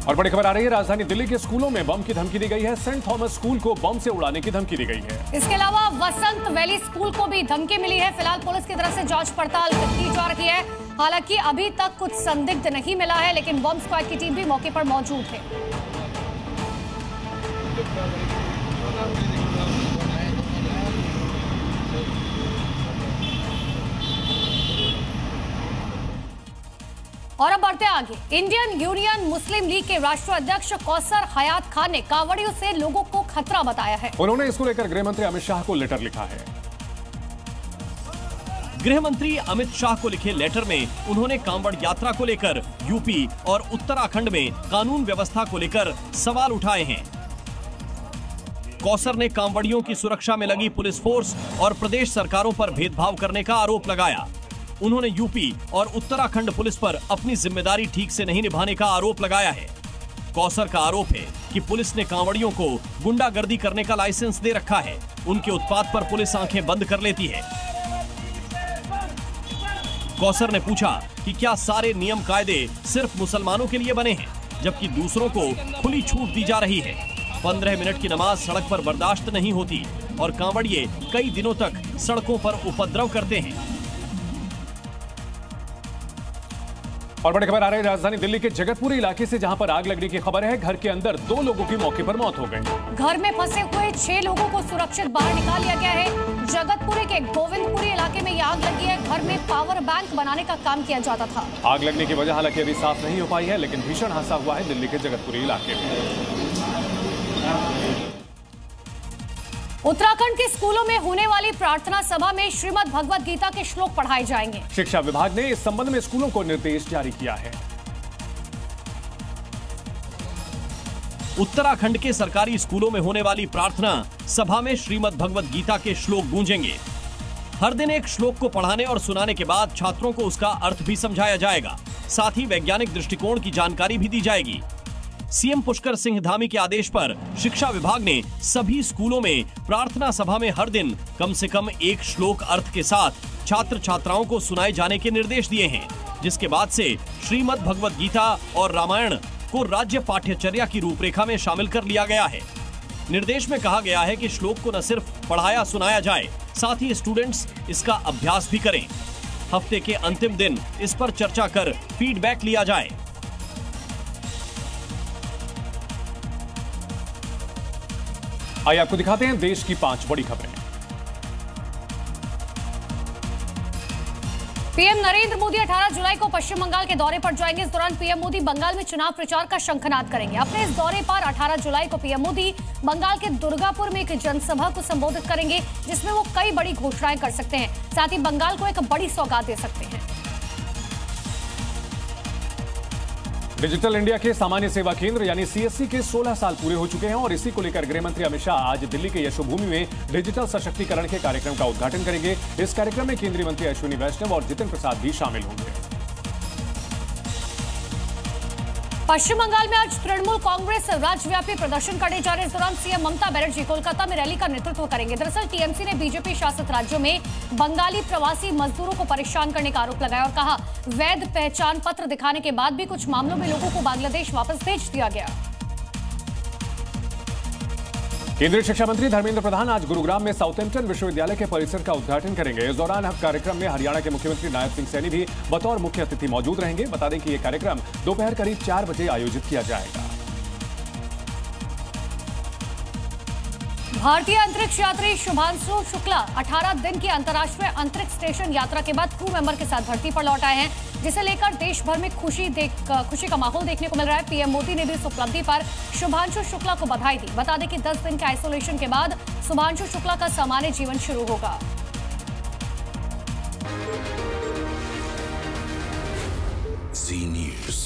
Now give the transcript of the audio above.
और बड़ी खबर आ रही है, राजधानी दिल्ली के स्कूलों में बम की धमकी दी गई है। सेंट थॉमस स्कूल को बम से उड़ाने की धमकी दी गई है। इसके अलावा वसंत वैली स्कूल को भी धमकी मिली है। फिलहाल पुलिस की तरफ से जांच पड़ताल की जा रही है। हालांकि अभी तक कुछ संदिग्ध नहीं मिला है, लेकिन बम स्क्वाड की टीम भी मौके पर मौजूद है। और अब बढ़ते आगे। इंडियन यूनियन मुस्लिम लीग के राष्ट्रीय अध्यक्ष कौसर हयात खान ने कांवड़ियों से लोगों को खतरा बताया है। उन्होंने इसको लेकर गृह मंत्री अमित शाह को लेटर लिखा है। गृह मंत्री अमित शाह को लिखे लेटर में उन्होंने कांवड़ यात्रा को लेकर यूपी और उत्तराखंड में कानून व्यवस्था को लेकर सवाल उठाए हैं। कौसर ने कांवड़ियों की सुरक्षा में लगी पुलिस फोर्स और प्रदेश सरकारों पर भेदभाव करने का आरोप लगाया। उन्होंने यूपी और उत्तराखंड पुलिस पर अपनी जिम्मेदारी ठीक से नहीं निभाने का आरोप लगाया है। कौसर का आरोप है कि पुलिस ने कांवड़ियों को गुंडागर्दी करने का लाइसेंस दे रखा है। उनके उत्पात पर पुलिस आंखें बंद कर लेती है। कौसर ने पूछा कि क्या सारे नियम कायदे सिर्फ मुसलमानों के लिए बने हैं, जबकि दूसरों को खुली छूट दी जा रही है। 15 मिनट की नमाज सड़क पर बर्दाश्त नहीं होती और कांवड़िए कई दिनों तक सड़कों पर उपद्रव करते हैं। और बड़ी खबर आ रही है, राजधानी दिल्ली के जगतपुरी इलाके से जहां पर आग लगने की खबर है। घर के अंदर 2 लोगों की मौके पर मौत हो गई। घर में फंसे हुए 6 लोगों को सुरक्षित बाहर निकाल लिया गया है। जगतपुरी के गोविंदपुरी इलाके में यह आग लगी है। घर में पावर बैंक बनाने का काम किया जाता था। आग लगने की वजह हालांकि अभी साफ नहीं हो पाई है, लेकिन भीषण हादसा हुआ है दिल्ली के जगतपुरी इलाके में। उत्तराखंड के स्कूलों में होने वाली प्रार्थना सभा में श्रीमद् भगवद गीता के श्लोक पढ़ाए जाएंगे। शिक्षा विभाग ने इस संबंध में स्कूलों को निर्देश जारी किया है। उत्तराखंड के सरकारी स्कूलों में होने वाली प्रार्थना सभा में श्रीमद् भगवद गीता के श्लोक गूंजेंगे। हर दिन एक श्लोक को पढ़ाने और सुनाने के बाद छात्रों को उसका अर्थ भी समझाया जाएगा। साथ ही वैज्ञानिक दृष्टिकोण की जानकारी भी दी जाएगी। सीएम पुष्कर सिंह धामी के आदेश पर शिक्षा विभाग ने सभी स्कूलों में प्रार्थना सभा में हर दिन कम से कम एक श्लोक अर्थ के साथ छात्र छात्राओं को सुनाए जाने के निर्देश दिए हैं, जिसके बाद से श्रीमद् भगवद गीता और रामायण को राज्य पाठ्यचर्या की रूपरेखा में शामिल कर लिया गया है। निर्देश में कहा गया है कि श्लोक को न सिर्फ पढ़ाया सुनाया जाए, साथ ही स्टूडेंट्स इसका अभ्यास भी करें। हफ्ते के अंतिम दिन इस पर चर्चा कर फीडबैक लिया जाए। आइए आपको दिखाते हैं देश की 5 बड़ी खबरें। पीएम नरेंद्र मोदी 18 जुलाई को पश्चिम बंगाल के दौरे पर जाएंगे। इस दौरान पीएम मोदी बंगाल में चुनाव प्रचार का शंखनाद करेंगे। अपने इस दौरे पर 18 जुलाई को पीएम मोदी बंगाल के दुर्गापुर में एक जनसभा को संबोधित करेंगे, जिसमें वो कई बड़ी घोषणाएं कर सकते हैं। साथ ही बंगाल को एक बड़ी सौगात दे सकते हैं। डिजिटल इंडिया के सामान्य सेवा केंद्र यानी सीएससी के 16 साल पूरे हो चुके हैं और इसी को लेकर गृह मंत्री अमित शाह आज दिल्ली के यशोभूमि में डिजिटल सशक्तिकरण के कार्यक्रम का उद्घाटन करेंगे। इस कार्यक्रम में केंद्रीय मंत्री अश्विनी वैष्णव और जितिन प्रसाद भी शामिल होंगे। पश्चिम बंगाल में आज तृणमूल कांग्रेस राज्यव्यापी प्रदर्शन करने जा रहे हैं। इस दौरान सीएम ममता बनर्जी कोलकाता में रैली का नेतृत्व करेंगे। दरअसल टीएमसी ने बीजेपी शासित राज्यों में बंगाली प्रवासी मजदूरों को परेशान करने का आरोप लगाया और कहा, वैध पहचान पत्र दिखाने के बाद भी कुछ मामलों में लोगों को बांग्लादेश वापस भेज दिया गया। केंद्रीय शिक्षा मंत्री धर्मेंद्र प्रधान आज गुरुग्राम में साउथैम्पटन विश्वविद्यालय के परिसर का उद्घाटन करेंगे। इस दौरान कार्यक्रम में हरियाणा के मुख्यमंत्री नायब सिंह सैनी भी बतौर मुख्य अतिथि मौजूद रहेंगे। बता दें कि यह कार्यक्रम दोपहर करीब 4 बजे आयोजित किया जाएगा। भारतीय अंतरिक्ष यात्री शुभांशु शुक्ला 18 दिन की अंतर्राष्ट्रीय अंतरिक्ष स्टेशन यात्रा के बाद क्रू मेंबर के साथ धरती पर लौट आए हैं, जिसे लेकर देश भर में खुशी का माहौल देखने को मिल रहा है। पीएम मोदी ने भी इस उपलब्धि पर शुभांशु शुक्ला को बधाई दी। बता दें कि 10 दिन के आइसोलेशन के बाद शुभांशु शुक्ला का सामान्य जीवन शुरू होगा। जी न्यूज़।